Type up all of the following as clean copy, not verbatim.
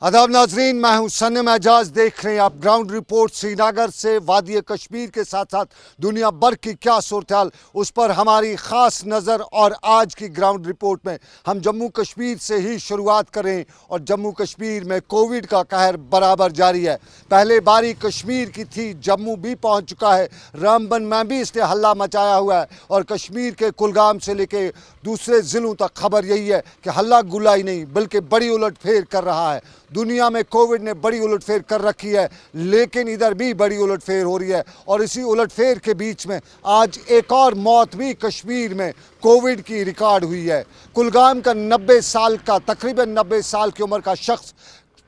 आदाब नाजरीन, मैं हूं सन्नम एजाज। देख रहे हैं आप ग्राउंड रिपोर्ट श्रीनगर से। वादी कश्मीर के साथ साथ दुनिया भर की क्या सूरत हाल, उस पर हमारी ख़ास नज़र। और आज की ग्राउंड रिपोर्ट में हम जम्मू कश्मीर से ही शुरुआत करें। और जम्मू कश्मीर में कोविड का कहर बराबर जारी है। पहले बारी कश्मीर की थी, जम्मू भी पहुंच चुका है। रामबन में भी इसने हल्ला मचाया हुआ है। और कश्मीर के कुलगाम से लेके दूसरे ज़िलों तक खबर यही है कि हल्ला गुल्ला ही नहीं बल्कि बड़ी उलटफेर कर रहा है। दुनिया में कोविड ने बड़ी उलटफेर कर रखी है, लेकिन इधर भी बड़ी उलटफेर हो रही है। और इसी उलटफेर के बीच में आज एक और मौत भी कश्मीर में कोविड की रिकॉर्ड हुई है। कुलगाम का 90 साल का, तकरीबन 90 साल की उम्र का शख्स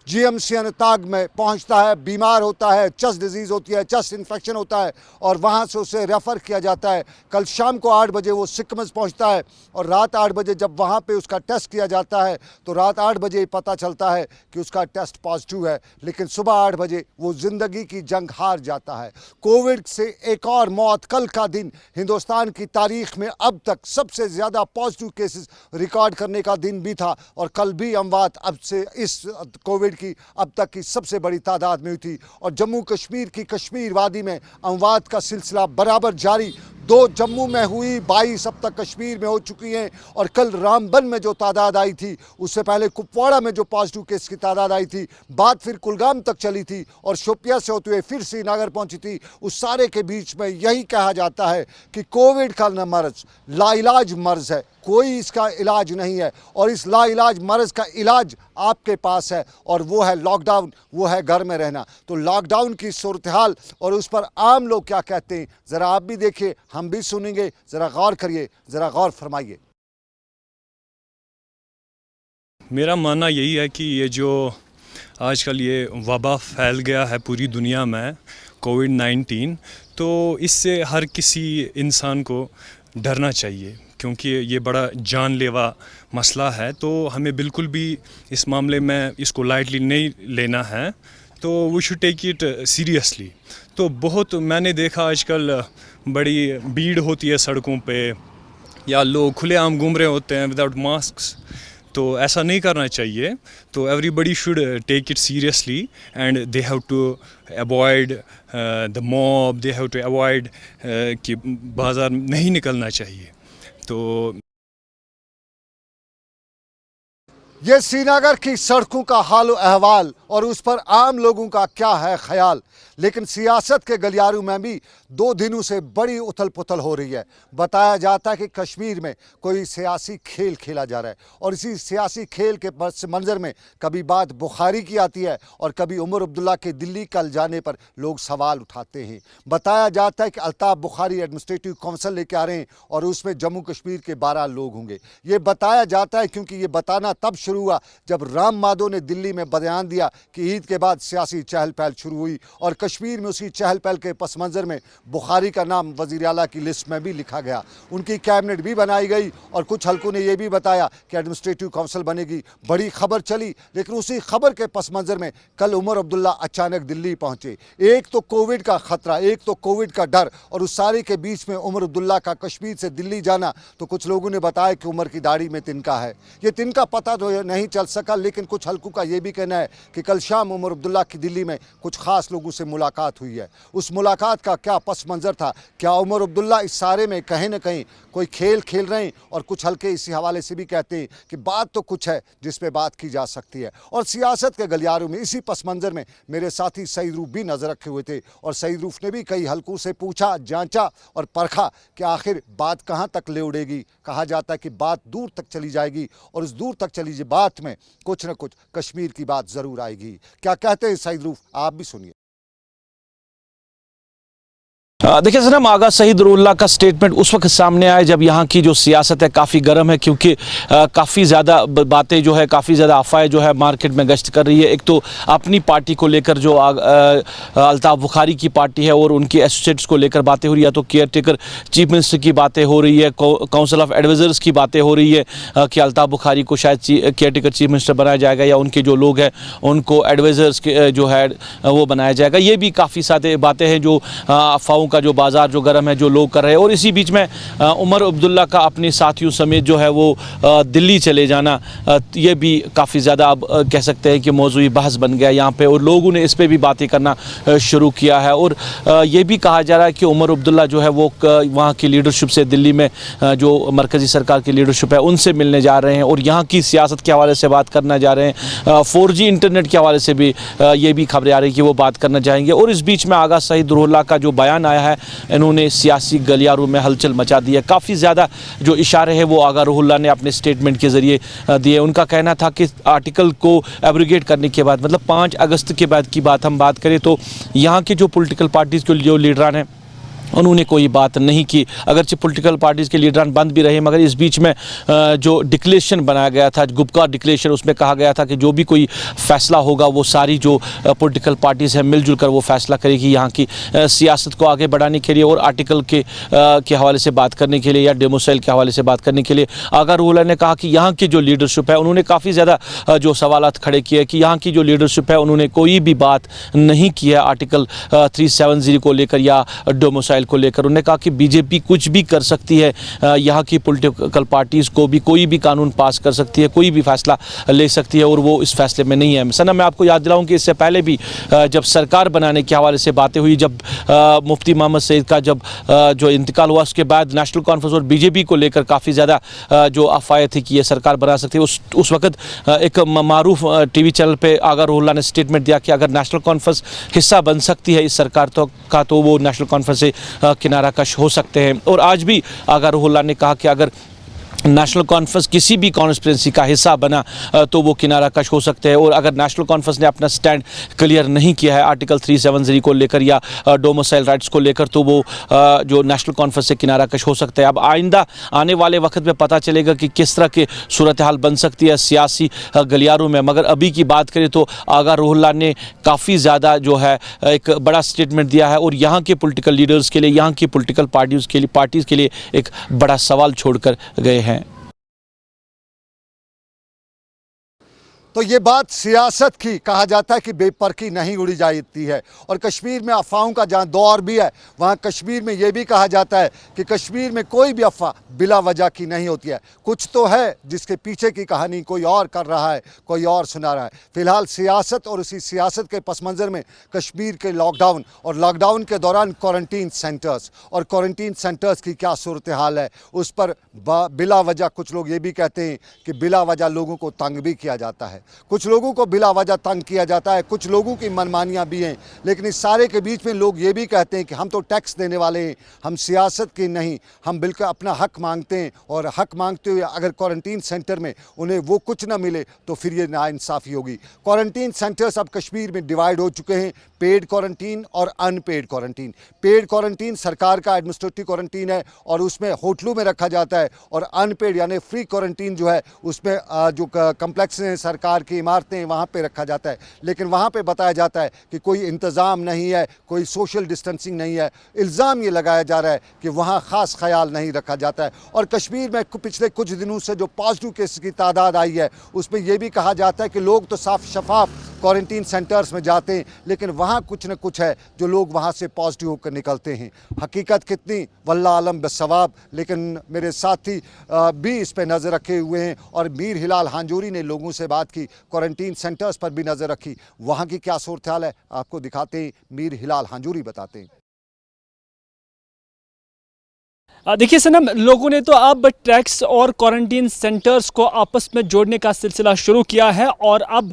जीएमसी अनंतनाग में पहुंचता है, बीमार होता है, चेस्ट डिजीज़ होती है, चेस्ट इन्फेक्शन होता है और वहां से उसे रेफ़र किया जाता है। कल शाम को 8 बजे वो सिकमस पहुंचता है और रात 8 बजे जब वहां पे उसका टेस्ट किया जाता है तो रात 8 बजे पता चलता है कि उसका टेस्ट पॉजिटिव है। लेकिन सुबह 8 बजे वो ज़िंदगी की जंग हार जाता है। कोविड से एक और मौत। कल का दिन हिंदुस्तान की तारीख में अब तक सबसे ज़्यादा पॉजिटिव केसेस रिकॉर्ड करने का दिन भी था। और कल भी अमवात अब से इस कोविड की अब तक की सबसे बड़ी तादाद में हुई थी। और जम्मू कश्मीर की कश्मीर वादी में अमवात का सिलसिला बराबर जारी। 2 जम्मू में हुई, 22 अब तक कश्मीर में हो चुकी हैं। और कल रामबन में जो तादाद आई थी, उससे पहले कुपवाड़ा में जो पॉजिटिव केस की तादाद आई थी, बात फिर कुलगाम तक चली थी और शोपिया से होते हुए फिर श्रीनगर पहुंची थी। उस सारे के बीच में यही कहा जाता है कि कोविड का न मर्ज लाइलाज मर्ज है, कोई इसका इलाज नहीं है। और इस लाइलाज मर्ज का इलाज आपके पास है और वो है लॉकडाउन, वो है घर में रहना। तो लॉकडाउन की सूरत हाल और उस पर आम लोग क्या कहते हैं, ज़रा आप भी देखिए, हम भी सुनेंगे। ज़रा गौर करिए, ज़रा गौर फरमाइए। मेरा मानना यही है कि ये जो आजकल ये वबा फैल गया है पूरी दुनिया में, कोविड-19, तो इससे हर किसी इंसान को डरना चाहिए क्योंकि ये बड़ा जानलेवा मसला है। तो हमें बिल्कुल भी इस मामले में इसको लाइटली नहीं लेना है, तो we should take it seriously. तो बहुत मैंने देखा आजकल बड़ी भीड़ होती है सड़कों पे या लोग खुलेआम घूम रहे होते हैं विदाउट मास्क्स। तो ऐसा नहीं करना चाहिए। तो everybody should take it seriously and they have to avoid the mob, they have to avoid कि बाज़ार नहीं निकलना चाहिए। तो ये श्रीनगर की सड़कों का हाल अहवाल और उस पर आम लोगों का क्या है ख्याल। लेकिन सियासत के गलियारों में भी 2 दिनों से बड़ी उथल पुथल हो रही है। बताया जाता है कि कश्मीर में कोई सियासी खेल खेला जा रहा है और इसी सियासी खेल के मंजर में कभी बात बुखारी की आती है और कभी उमर अब्दुल्ला के दिल्ली कल जाने पर लोग सवाल उठाते हैं। बताया जाता है कि अल्ताफ़ बुखारी एडमिनिस्ट्रेटिव काउंसिल लेके आ रहे हैं और उसमें जम्मू कश्मीर के 12 लोग होंगे। ये बताया जाता है क्योंकि ये बताना तब शुरू हुआ जब राम माधव ने दिल्ली में बयान दिया कि ईद के बाद सियासी चहल पहल शुरू हुई। और कश्मीर में उसी चहल पहल के पस मंज़र में बुखारी का नाम वज़ीर आला की लिस्ट में भी लिखा गया, उनकी कैबिनेट भी बनाई गई और कुछ हल्कों ने यह भी बताया कि एडमिनिस्ट्रेटिव काउंसिल बनेगी। बड़ी खबर चली, लेकिन उसी खबर के पस मंज़र में कल उमर अब्दुल्ला अचानक दिल्ली पहुंचे। एक तो कोविड का ख़तरा, एक तो कोविड का डर और उस सारे के बीच में उमर अब्दुल्ला का कश्मीर से दिल्ली जाना। तो कुछ लोगों ने बताया कि उमर की दाढ़ी में तिनका है। ये तिनका पता तो नहीं चल सका, लेकिन कुछ हल्कों का यह भी कहना है कि कल शाम उमर अब्दुल्ला की दिल्ली में कुछ खास लोगों से मुलाकात हुई है। उस मुलाकात का क्या पस मंज़र था, क्या उमर अब्दुल्ला इस सारे में कहीं ना कहीं कोई खेल खेल रहे हैं। और कुछ हल्के इसी हवाले से भी कहते हैं कि बात तो कुछ है जिस पे बात की जा सकती है। और सियासत के गलियारों में इसी पस मंज़र में मेरे साथी सईद रूफ भी नज़र रखे हुए थे और सईद रूफ ने भी कई हल्कों से पूछा, जांचा और परखा कि आखिर बात कहाँ तक ले उड़ेगी। कहा जाता है कि बात दूर तक चली जाएगी और उस दूर तक चली बात में कुछ न कुछ कश्मीर की बात ज़रूर आएगी। क्या कहते हैं सईद रूफ, आप भी सुनिए। देखिए जनाब, आगा सईद रूल्ला का स्टेटमेंट उस वक्त सामने आया जब यहाँ की जो सियासत है काफ़ी गर्म है, क्योंकि काफ़ी ज़्यादा बातें जो है, काफ़ी ज़्यादा अफवाहें जो है मार्केट में गश्त कर रही है। एक तो अपनी पार्टी को लेकर जो अल्ताफ़ बुखारी की पार्टी है और उनकी एसोसिएट्स को लेकर बातें हो रही है, या तो केयर टेकर चीफ मिनिस्टर की बातें हो रही है, काउंसिल ऑफ एडवाइज़र्स की बातें हो रही है कि अल्ताफ़ बुखारी को शायद केयर टेकर चीफ मिनिस्टर बनाया जाएगा या उनके जो लोग हैं उनको एडवाइज़र्स जो है वो बनाया जाएगा। ये भी काफ़ी सारे बातें हैं जो अफवाहों का का जो बाज़ार जो गर्म है, जो लोग कर रहे हैं। और इसी बीच में उमर अब्दुल्ला का अपने साथियों समेत जो है वो दिल्ली चले जाना, ये भी काफ़ी ज़्यादा अब कह सकते हैं कि मौजूई बहस बन गया यहाँ पे, और लोगों ने इस पर भी बातें करना शुरू किया है। और ये भी कहा जा रहा है कि उमर अब्दुल्ला जो है वो वहाँ की लीडरशिप से, दिल्ली में जो मरकज़ी सरकार की लीडरशिप है उनसे मिलने जा रहे हैं और यहाँ की सियासत के हवाले से बात करना जा रहे हैं। 4G इंटरनेट के हवाले से भी ये भी खबरें आ रही कि वो बात करना चाहेंगे। और इस बीच में आगा सईद दुरूल्लाह का जो बयान आया है, इन्होंने सियासी गलियारों में हलचल मचा दी है। काफ़ी ज़्यादा जो इशारे हैं वो आगा रुहुल्लाह ने अपने स्टेटमेंट के ज़रिए दिए। उनका कहना था कि आर्टिकल को एब्रोगेट करने के बाद, मतलब 5 अगस्त के बाद की बात हम बात करें तो यहाँ के जो पॉलिटिकल पार्टीज़ के जो लीडरान हैं उन्होंने कोई बात नहीं की। अगरचे पॉलिटिकल पार्टीज़ के लीडरान बंद भी रहे, मगर इस बीच में जो डिक्लेरेशन बनाया गया था, गुपकार डिक्लेरेशन, उसमें कहा गया था कि जो भी कोई फ़ैसला होगा वो सारी जो पॉलिटिकल पार्टीज़ हैं मिलजुल कर वो फ़ैसला करेगी यहाँ की सियासत को आगे बढ़ाने के लिए और आर्टिकल के हवाले से बात करने के लिए या डेमोसाइल के हवाले से बात करने के लिए। आगा रुहुल्लाह ने कहा कि यहाँ की जो लीडरशिप है, उन्होंने काफ़ी ज़्यादा जो सवालात खड़े किए कि यहाँ की जो लीडरशिप है उन्होंने कोई भी बात नहीं की है आर्टिकल 370 को लेकर या डेमोसाइल को लेकर। उन्होंने कहा कि बीजेपी कुछ भी कर सकती है, यहाँ की पॉलिटिकल पार्टीज़ को भी कोई भी कानून पास कर सकती है, कोई भी फैसला ले सकती है और वो इस फैसले में नहीं है। सना, मैं आपको याद दिलाऊं कि इससे पहले भी जब सरकार बनाने के हवाले से बातें हुई, जब मुफ्ती मोहम्मद सईद का जब जो इंतकाल हुआ, उसके बाद नेशनल कॉन्फ्रेंस और बीजेपी को लेकर काफ़ी ज़्यादा जो अफवाहें थी कि ये सरकार बना सकती है, उस वक्त एक मारूफ TV चैनल पर आगा रुहुल्लाह ने स्टेटमेंट दिया कि अगर नेशनल कॉन्फ्रेंस हिस्सा बन सकती है इस सरकार तो वो नेशनल कॉन्फ्रेंस से किनारा कश हो सकते हैं। और आज भी आगा रुहुल्लाह ने कहा कि अगर नेशनल कॉन्फ्रेंस किसी भी कॉन्स्पिरेंसी का हिस्सा बना तो वो किनारा कश हो सकते हैं। और अगर नेशनल कॉन्फ्रेंस ने अपना स्टैंड क्लियर नहीं किया है आर्टिकल 370 को लेकर या डोमिसाइल राइट्स को लेकर, तो वो जो नेशनल कॉन्फ्रेंस से किनारा कश हो सकता है। अब आइंदा आने वाले वक्त में पता चलेगा कि किस तरह की सूरत हाल बन सकती है सियासी गलियारों में। मगर अभी की बात करें तो आगा रुहुल्लाह ने काफ़ी ज़्यादा जो है एक बड़ा स्टेटमेंट दिया है और यहाँ के पॉलिटिकल लीडर्स के लिए, यहाँ की पॉलिटिकल पार्टीज़ के लिए एक बड़ा सवाल छोड़कर गए हैं। तो ये बात सियासत की, कहा जाता है कि बेपरखी नहीं उड़ी जाती है। और कश्मीर में अफवाहों का जहाँ दौर भी है, वहाँ कश्मीर में ये भी कहा जाता है कि कश्मीर में कोई भी अफवाह बिला वजह की नहीं होती है। कुछ तो है जिसके पीछे की कहानी कोई और कर रहा है, कोई और सुना रहा है। फिलहाल सियासत और उसी सियासत के पस मंज़र में कश्मीर के लॉकडाउन और लॉकडाउन के दौरान क्वारंटीन सेंटर्स और क्वारंटीन सेंटर्स की क्या सूरत हाल है, उस पर बिला वजह कुछ लोग ये भी कहते हैं कि बिला वजह लोगों को तंग भी किया जाता है। कुछ लोगों को बिला वजह तंग किया जाता है, कुछ लोगों की मनमानियाँ भी हैं। लेकिन इस सारे के बीच में लोग ये भी कहते हैं कि हम तो टैक्स देने वाले हैं, हम सियासत के नहीं, हम बिल्कुल अपना हक मांगते हैं। और हक मांगते हुए अगर क्वारंटीन सेंटर में उन्हें वो कुछ ना मिले तो फिर ये नाइंसाफ़ी होगी। क्वारंटीन सेंटर्स अब कश्मीर में डिवाइड हो चुके हैं, पेड क्वारंटीन और अनपेड क्वारंटीन। पेड क्वारंटीन सरकार का एडमिनिस्ट्रेटिव क्वारंटीन है और उसमें होटलों में रखा जाता है, और अनपेड यानी फ्री क्वारंटीन जो है उसमें जो कम्प्लेक्स हैं, सरकार की इमारतें, वहाँ पे रखा जाता है। लेकिन वहाँ पे बताया जाता है कि कोई इंतज़ाम नहीं है, कोई सोशल डिस्टेंसिंग नहीं है। इल्ज़ाम ये लगाया जा रहा है कि वहाँ ख़ास ख्याल नहीं रखा जाता है। और कश्मीर में पिछले कुछ दिनों से जो पॉजिटिव केस की तादाद आई है, उसमें यह भी कहा जाता है कि लोग तो साफ शफाफ क्वारंटीन सेंटर्स में जाते हैं, लेकिन वहाँ कुछ न कुछ है जो लोग वहाँ से पॉजिटिव होकर निकलते हैं। हकीकत कितनी वल्लाह आलम बिस्सवाब, लेकिन मेरे साथी भी इस पर नज़र रखे हुए हैं। और मीर हिलाल हांजूरी ने लोगों से बात की, क्वारंटीन सेंटर्स पर भी नज़र रखी। वहाँ की क्या सूरत हाल है आपको दिखाते हैं, मीर हिलाल हांजूरी बताते हैं। देखिए सनम, लोगों ने तो अब टैक्स और क्वारंटीन सेंटर्स को आपस में जोड़ने का सिलसिला शुरू किया है और अब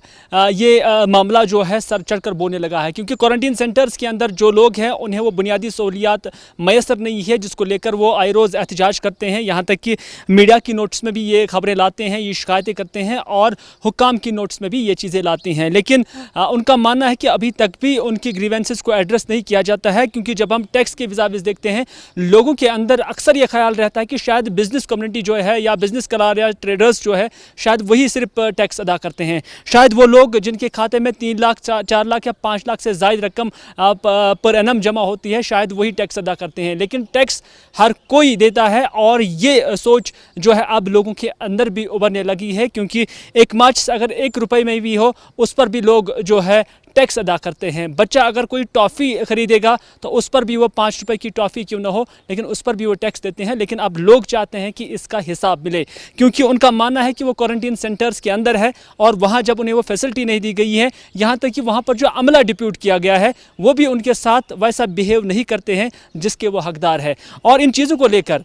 ये मामला जो है सर चढ़कर बोलने लगा है, क्योंकि क्वारंटीन सेंटर्स के अंदर जो लोग हैं उन्हें वो बुनियादी सहूलियात मैसर नहीं है, जिसको लेकर वो आए रोज़ एहतजाज करते हैं। यहाँ तक कि मीडिया की नोटिस में भी ये खबरें लाते हैं, ये शिकायतें करते हैं और हुक्काम की नोटिस में भी ये चीज़ें लाते हैं। लेकिन उनका मानना है कि अभी तक भी उनकी ग्रीवेंसेस को एड्रेस नहीं किया जाता है, क्योंकि जब हम टैक्स के विज़ाविज़ देखते हैं, लोगों के अंदर अक्सर ये ख्याल रहता है कि शायद बिजनेस कम्युनिटी जो है या बिजनेस करा रहे ट्रेडर्स जो है, शायद वही सिर्फ टैक्स अदा करते हैं। शायद वो लोग जिनके खाते में 3 लाख 4 लाख या 5 लाख से ज़ायद रकम पर एनम जमा होती है, शायद वही टैक्स अदा करते हैं। लेकिन टैक्स हर कोई देता है और ये सोच जो है अब लोगों के अंदर भी उभरने लगी है, क्योंकि एक मार्च अगर 1 रुपये में भी हो, उस पर भी लोग जो है टैक्स अदा करते हैं। बच्चा अगर कोई टॉफ़ी खरीदेगा तो उस पर भी वो 5 रुपए की टॉफ़ी क्यों ना हो, लेकिन उस पर भी वो टैक्स देते हैं। लेकिन अब लोग चाहते हैं कि इसका हिसाब मिले, क्योंकि उनका मानना है कि वो क्वारंटीन सेंटर्स के अंदर है और वहाँ जब उन्हें वो फैसिलिटी नहीं दी गई है, यहाँ तक कि वहाँ पर जो अमला डिप्यूट किया गया है वो भी उनके साथ वैसा बिहेव नहीं करते हैं जिसके वो हकदार है। और इन चीज़ों को लेकर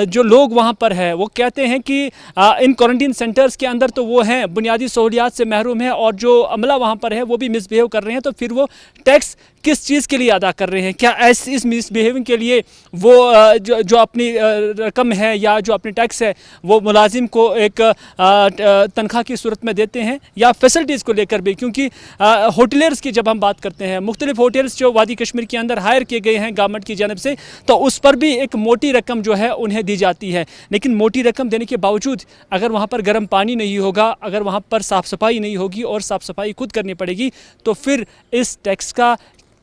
जो लोग वहाँ पर है वो कहते हैं कि इन क्वारंटीन सेंटर्स के अंदर तो वो हैं बुनियादी सहूलियात से महरूम है और जो अमला वहाँ पर है वो भी मिसबिहेव कर रहे हैं, तो फिर वो टैक्स किस चीज़ के लिए अदा कर रहे हैं? क्या ऐसे इस मिसबिहेविंग के लिए वो जो अपनी रकम है या जो अपनी टैक्स है वो मुलाजिम को एक तनख्वाह की सूरत में देते हैं, या फैसिलिटीज़ को लेकर भी? क्योंकि होटलियर्स की जब हम बात करते हैं, मुख्तलिफ होटल्स जो वादी कश्मीर के अंदर हायर किए गए हैं गवर्नमेंट की जानब से, तो उस पर भी एक मोटी रकम जो है उन्हें दी जाती है। लेकिन मोटी रकम देने के बावजूद अगर वहाँ पर गर्म पानी नहीं होगा, अगर वहाँ पर साफ़ सफाई नहीं होगी और साफ़ सफाई खुद करनी पड़ेगी, तो फिर इस टैक्स का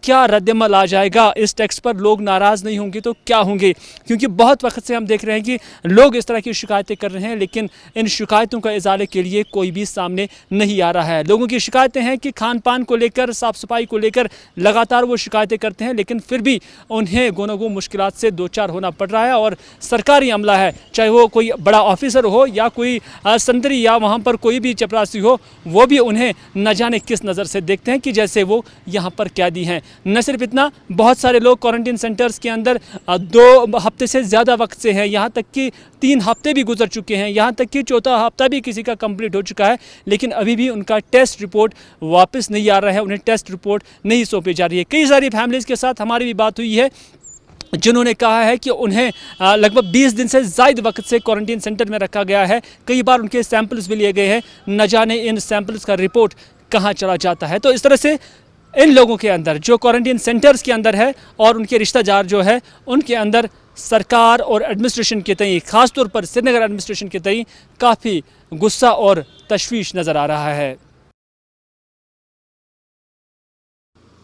क्या रद्दमल आ जाएगा? इस टैक्स पर लोग नाराज़ नहीं होंगे तो क्या होंगे? क्योंकि बहुत वक्त से हम देख रहे हैं कि लोग इस तरह की शिकायतें कर रहे हैं, लेकिन इन शिकायतों का इजाले के लिए कोई भी सामने नहीं आ रहा है। लोगों की शिकायतें हैं कि खान पान को लेकर, साफ़ सफाई को लेकर लगातार वो शिकायतें करते हैं, लेकिन फिर भी उन्हें गोनो मुश्किलात से दो चार होना पड़ रहा है। और सरकारी अमला है, चाहे वो कोई बड़ा ऑफिसर हो या कोई संतरी या वहाँ पर कोई भी चपरासी हो, वो भी उन्हें न जाने किस नज़र से देखते हैं कि जैसे वो यहाँ पर कैदी हैं। न सिर्फ इतना, बहुत सारे लोग क्वारंटीन सेंटर्स के अंदर 2 हफ्ते से ज़्यादा वक्त से हैं, यहाँ तक कि 3 हफ्ते भी गुजर चुके हैं, यहाँ तक कि 4था हफ्ता भी किसी का कंप्लीट हो चुका है, लेकिन अभी भी उनका टेस्ट रिपोर्ट वापस नहीं आ रहा है, उन्हें टेस्ट रिपोर्ट नहीं सौंपी जा रही है। कई सारी फैमिलीज़ के साथ हमारी भी बात हुई है जिन्होंने कहा है कि उन्हें लगभग 20 दिन से ज़ायद वक्त से क्वारंटीन सेंटर में रखा गया है। कई बार उनके सैंपल्स भी लिए गए हैं, न जाने इन सैंपल्स का रिपोर्ट कहाँ चला जाता है। तो इस तरह से इन लोगों के अंदर जो क्वारंटीन सेंटर्स के अंदर है और उनके रिश्तेदार जो है, उनके अंदर सरकार और एडमिनिस्ट्रेशन के तई, ख़ास तौर पर श्रीनगर एडमिनिस्ट्रेशन के तई काफ़ी गुस्सा और तशवीश नज़र आ रहा है।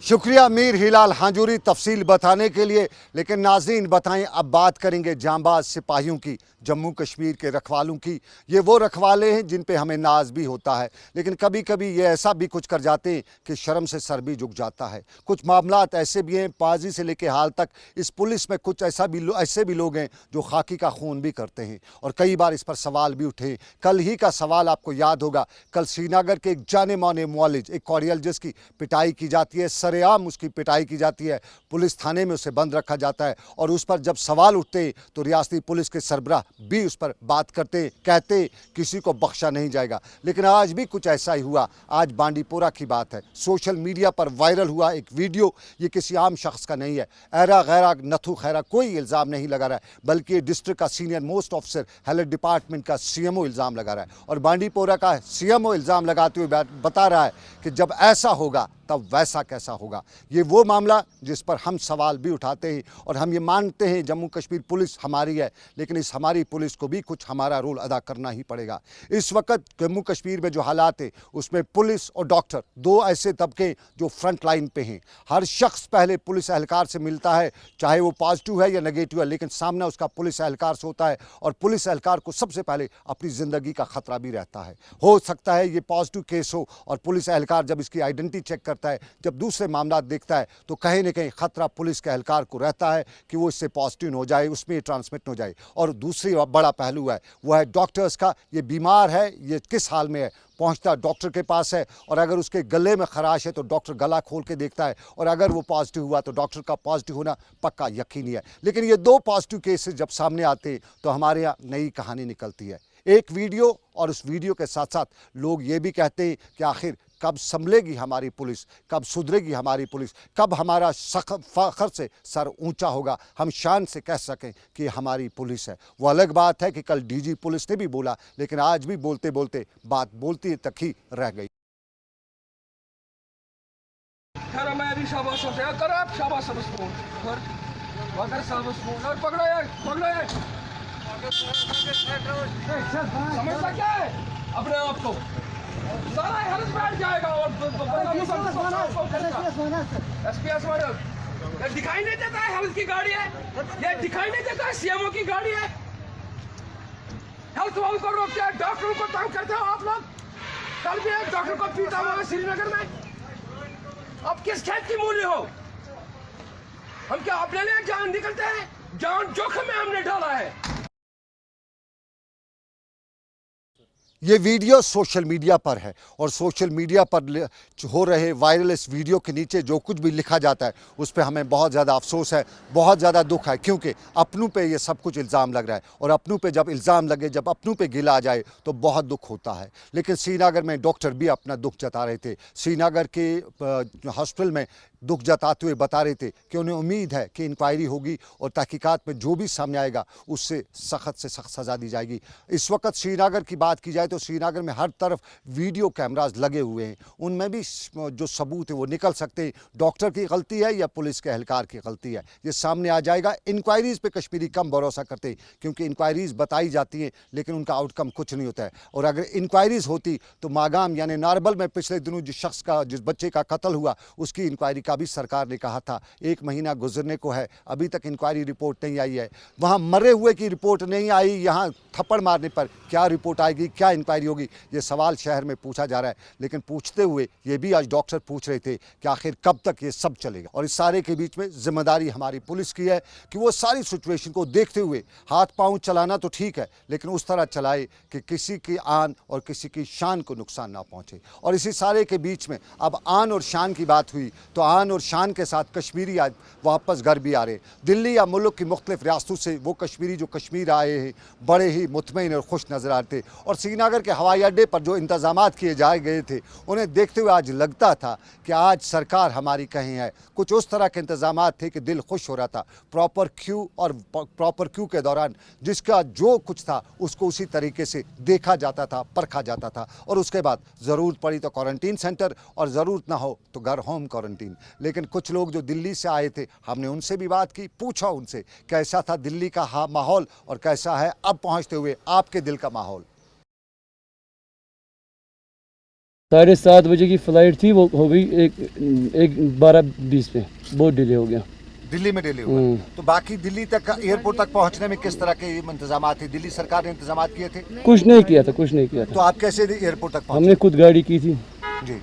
शुक्रिया मीर हिलाल हांजूरी तफसील बताने के लिए। लेकिन नाज़रीन बताएं, अब बात करेंगे जांबाज सिपाहियों की, जम्मू कश्मीर के रखवालों की। ये वो रखवाले हैं जिन पे हमें नाज भी होता है, लेकिन कभी कभी ये ऐसा भी कुछ कर जाते हैं कि शर्म से सर भी झुक जाता है। कुछ मामलात ऐसे भी हैं, पाजी से लेके हाल तक इस पुलिस में कुछ ऐसे भी लोग हैं जो खाकी का खून भी करते हैं, और कई बार इस पर सवाल भी उठे। कल ही का सवाल आपको याद होगा, कल श्रीनगर के एक जाने माने मुअल्लिज, एक कार्डियोलॉजिस्ट की पिटाई की जाती है, सरेआम उसकी पिटाई की जाती है, पुलिस थाने में उसे बंद रखा जाता है, और उस पर जब सवाल उठते तो रियासती पुलिस के सरबराह भी उस पर बात करते, कहते किसी को बख्शा नहीं जाएगा। लेकिन आज भी कुछ ऐसा ही हुआ। आज बांडीपोरा की बात है, सोशल मीडिया पर वायरल हुआ एक वीडियो। ये किसी आम शख्स का नहीं है, ऐरा गैरा नथु खैरा कोई इल्ज़ाम नहीं लगा रहा है, बल्कि ये डिस्ट्रिक्ट का senior most officer health department का सीएमओ इल्ज़ाम लगा रहा है। और बांडीपोरा का सीएमओ इल्ज़ाम लगाते हुए बता रहा है कि जब ऐसा होगा तब वैसा कैसा होगा। ये वो मामला जिस पर हम सवाल भी उठाते हैं, और हम ये मानते हैं जम्मू कश्मीर पुलिस हमारी है, लेकिन इस हमारी पुलिस को भी कुछ हमारा रोल अदा करना ही पड़ेगा। इस वक्त जम्मू कश्मीर में जो हालात है उसमें पुलिस और डॉक्टर दो ऐसे तबके जो फ्रंट लाइन पे हैं। हर शख्स पहले पुलिस एहलकार से मिलता है, चाहे वो पॉजिटिव है या नेगेटिव है, लेकिन सामना उसका पुलिस एहलकार से होता है, और पुलिस एहलकार को सबसे पहले अपनी ज़िंदगी का ख़तरा भी रहता है। हो सकता है ये पॉजिटिव केस हो, और पुलिस एहलकार जब इसकी आइडेंटिटी चेक करता है, जब दूसरे मामला देखता है, तो कहीं न कहीं खतरा पुलिस के एहलकार को रहता है कि वो इससे पॉजिटिव हो जाए, उसमें ट्रांसमिट हो जाए। और दूसरी बड़ा पहलू है वो है डॉक्टर्स का। ये बीमार है, ये किस हाल में है, पहुंचता डॉक्टर के पास है, और अगर उसके गले में खराश है तो डॉक्टर गला खोल के देखता है, और अगर वो पॉजिटिव हुआ तो डॉक्टर का पॉजिटिव होना पक्का यकीनी है। लेकिन ये दो पॉजिटिव केसेस जब सामने आते हैं तो हमारे यहाँ नई कहानी निकलती है। एक वीडियो, और उस वीडियो के साथ साथ लोग ये भी कहते हैं कि आखिर कब संभलेगी हमारी पुलिस, कब सुधरेगी हमारी पुलिस, कब हमारा फ़ख्र से सर ऊंचा होगा, हम शान से कह सकें कि हमारी पुलिस है। वो अलग बात है कि कल डीजी पुलिस ने भी बोला, लेकिन आज भी बोलते बोलते बात बोलती तक ही रह गई। समझता क्या है अपने आप को, सारा हेल्थ बैठ जाएगा। और ये दिखाई नहीं देता है हेल्थ की गाड़ी है, ये दिखाई नहीं देता है सीएमओ की गाड़ी है। हेल्थ वालों को रोकते हैं, डॉक्टरों को तंग करते हो आप लोग। कल भी एक डॉक्टर को पीटा हुआ है श्रीनगर में। अब किस खेत की मूली हो? हम क्या अपने लिए जान निकलते हैं? जान जोखिम में हमने डाला है। ये वीडियो सोशल मीडिया पर है और सोशल मीडिया पर हो रहे वायरल इस वीडियो के नीचे जो कुछ भी लिखा जाता है उस पर हमें बहुत ज़्यादा अफसोस है, बहुत ज़्यादा दुख है, क्योंकि अपनों पे ये सब कुछ इल्ज़ाम लग रहा है और अपनों पे जब इल्ज़ाम लगे, जब अपनों पे गिला आ जाए तो बहुत दुख होता है। लेकिन श्रीनगर में डॉक्टर भी अपना दुख जता रहे थे। श्रीनगर के हॉस्पिटल में दुख जताते हुए बता रहे थे कि उन्हें उम्मीद है कि इंक्वायरी होगी और तहकीकात में जो भी सामने आएगा उससे सख्त से सख्त सज़ा दी जाएगी। इस वक्त श्रीनगर की बात की जाए तो श्रीनगर में हर तरफ वीडियो कैमरास लगे हुए हैं, उनमें भी जो सबूत है वो निकल सकते हैं। डॉक्टर की गलती है या पुलिस के एहलकार की गलती है, ये सामने आ जाएगा। इंक्वायरीज़ पे कश्मीरी कम भरोसा करते हैं क्योंकि इंक्वायरीज़ बताई जाती हैं लेकिन उनका आउटकम कुछ नहीं होता है। और अगर इंक्वायरीज़ होती तो मागाम यानी नारबल में पिछले दिनों जिस बच्चे का कत्ल हुआ उसकी इंक्वायरी का भी सरकार ने कहा था। 1 महीना गुजरने को है, अभी तक इंक्वायरी रिपोर्ट नहीं आई है। वहाँ मरे हुए की रिपोर्ट नहीं आई, यहाँ थप्पड़ मारने पर क्या रिपोर्ट आएगी, क्या इंक्वायरी होगी, ये सवाल शहर में पूछा जा रहा है। लेकिन पूछते हुए ये भी आज डॉक्टर पूछ रहे थे कि आखिर कब तक ये सब चलेगा। और इस सारे के बीच में जिम्मेदारी हमारी पुलिस की है कि वो सारी सिचुएशन को देखते हुए हाथ पांव चलाना तो ठीक है लेकिन उस तरह चलाए कि किसी की आन और किसी की शान को नुकसान ना पहुंचे। और इसी सारे के बीच में अब आन और शान की बात हुई तो आन और शान के साथ कश्मीरी आज वापस घर भी आ रहे। दिल्ली या मुल्क की मुख्तलिफ रियासतों से वो कश्मीरी जो कश्मीर आए हैं बड़े ही मुतमईन और खुश नजर आते और श्रीनगर के हवाई अड्डे पर जो इंतजामात किए जाए गए थे उन्हें देखते हुए आज लगता था कि आज सरकार हमारी कहीं है। कुछ उस तरह के इंतजामात थे कि दिल खुश हो रहा था। प्रॉपर क्यू के दौरान जिसका जो कुछ था उसको उसी तरीके से देखा जाता था, परखा जाता था और उसके बाद ज़रूरत पड़ी तो क्वारंटीन सेंटर और ज़रूरत ना हो तो घर होम क्वारंटीन। लेकिन कुछ लोग जो दिल्ली से आए थे हमने उनसे भी बात की, पूछा उनसे कैसा था दिल्ली का माहौल और कैसा है अब पहुंचते हुए आपके दिल का माहौल। 7:30 बजे की फ़्लाइट थी, वो हो गई एक 12:20 पे, बहुत डिले हो गया। दिल्ली में डिले हुआ तो बाकी दिल्ली तक एयरपोर्ट तक पहुंचने में किस तरह के इंतजाम थे? दिल्ली सरकार ने इंतजाम किए थे? कुछ नहीं किया था। तो आप कैसे एयरपोर्ट तक पहुंचे? हमने खुद गाड़ी की थी जी,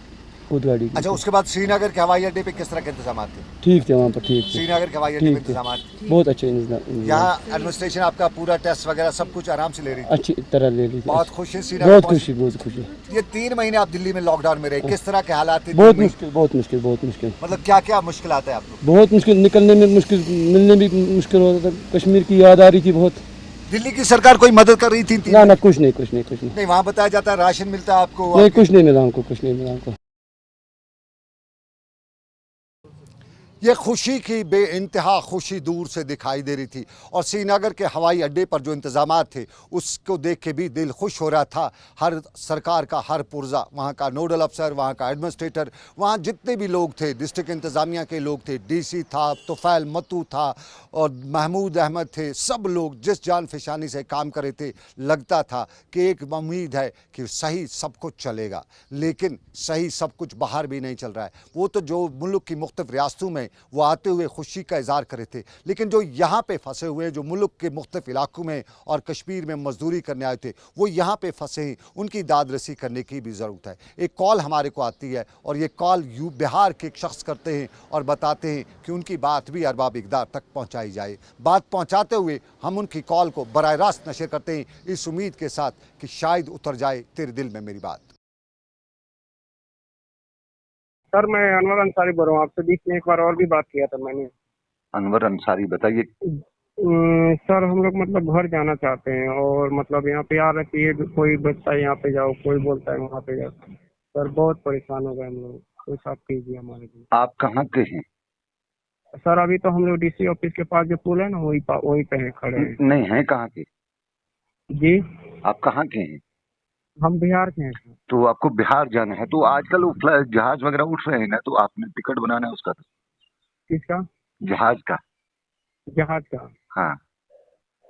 खुद गाड़ी की। अच्छा, उसके बाद श्रीनगर के हवाई अड्डे पे किस तरह के इंतजाम थे? ठीक थे वहाँ पर, ठीक थे। श्रीनगर के हवाई अड्डे पे इंतजाम बहुत अच्छे इंतजाम। यहाँ एडमिनिस्ट्रेशन आपका पूरा टेस्ट वगैरह सब कुछ आराम से ले रही थी? अच्छी तरह ले ली थी। बहुत खुश है श्रीनगर? बहुत खुशी। ये 3 महीने आप दिल्ली में लॉकडाउन में रहे, किस तरह के हालात थे? बहुत मुश्किल। मतलब क्या क्या मुश्किल आता है आपको? बहुत मुश्किल, निकलने में मुश्किल, मिलने भी मुश्किल होता था। कश्मीर की याद आ रही थी बहुत। दिल्ली की सरकार कोई मदद कर रही थी? ना, कुछ नहीं। नहीं, वहाँ बताया जाता है राशन मिलता है आपको? नहीं, कुछ नहीं मिला हमको। ये खुशी की बेइंतहा खुशी दूर से दिखाई दे रही थी और श्रीनगर के हवाई अड्डे पर जो इंतजामात थे उसको देख के भी दिल खुश हो रहा था। हर सरकार का हर पुर्जा, वहाँ का नोडल अफसर, वहाँ का एडमिनिस्ट्रेटर, वहाँ जितने भी लोग थे, डिस्ट्रिक्ट इंतज़ामिया के लोग थे, डीसी था, तुफैल मत्तू था और महमूद अहमद थे, सब लोग जिस जान फिशानी से काम कर रहे थे लगता था कि एक उम्मीद है कि सही सब कुछ चलेगा। लेकिन सही सब कुछ बाहर भी नहीं चल रहा है। वो तो जो मुल्क की मुख्तलिफ रियासतों में वो आते हुए खुशी का इज़हार करे थे, लेकिन जो यहाँ पे फंसे हुए, जो मुल्क के मुख्तलिफ इलाकों में और कश्मीर में मजदूरी करने आए थे वो यहाँ पे फंसे हैं, उनकी दाद रसी करने की भी ज़रूरत है। एक कॉल हमारे को आती है और ये कॉल बिहार के एक शख्स करते हैं और बताते हैं कि उनकी बात भी अरबाब इक़दार तक पहुँचाई जाए। बात पहुँचाते हुए हम उनकी कॉल को बराह रास्त नशर करते हैं इस उम्मीद के साथ कि शायद उतर जाए तेरे दिल में मेरी बात। सर, मैं अनवर अंसारी बोल रहा हूँ। आपसे बीच में एक बार और भी बात किया था मैंने। अनवर अंसारी, बताइए। सर, हम लोग मतलब घर जाना चाहते हैं और मतलब यहाँ पे आ रखी है, कोई बच्चा यहाँ पे जाओ, कोई बोलता है वहाँ पे जाओ। सर, बहुत परेशान हो गए हम लोग, कुछ आप कीजिए हमारे लिए। आप कहाँ के हैं? सर, अभी तो हम लोग डीसी ऑफिस के पास जो पुल है ना वही पे हैं, खड़े हैं। नहीं है, कहाँ के? जी, आप कहाँ के हैं? हम बिहार के हैं सर। तो आपको बिहार जाना है तो आजकल वो जहाज वगैरह उठ रहे हैं ना, तो आपने टिकट बनाना है उसका। किसका? जहाज का। जहाज का? हाँ।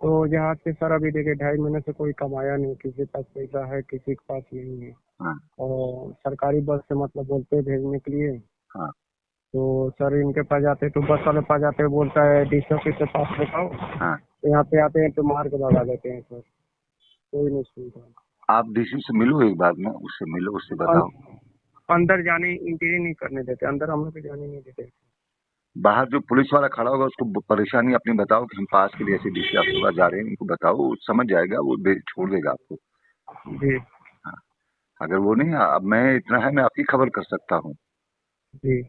तो जहाज से सर अभी देखिए 2.5 महीने से कोई कमाया नहीं, किसी के पास पैसा है, किसी के पास नहीं है। हाँ। और सरकारी बस से मतलब बोलते हैं भेजने के लिए। हाँ। तो सर इनके पास जाते तो बस वाले पास जाते बोलता है डीसी ऑफिस के पास बताओ। हाँ। तो यहाँ पे आते हैं तो मार के भगा देते हैं सर, कोई नहीं सुनता। आप डीसी से मिलो एक बार में, उससे मिलो, उससे बताओ। अंदर जाने एंट्री नहीं करने देते, अंदर हम लोग को जाने नहीं देते। बाहर जो पुलिस वाला खड़ा होगा उसको परेशानी अपनी बताओ कि हम पास के लिए ऐसे डीसी ऑफिस के पास जा रहे हैं, उनको बताओ, वो समझ जाएगा, वो छोड़ देगा आपको। जी हाँ, अगर वो नहीं, अब मैं इतना है, मैं आपकी खबर कर सकता हूँ जी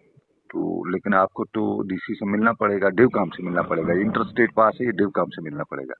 तो, लेकिन आपको तो डीसी से मिलना पड़ेगा, डिव काम से मिलना पड़ेगा, इंटर स्टेट पास है, ये डिव काम से मिलना पड़ेगा।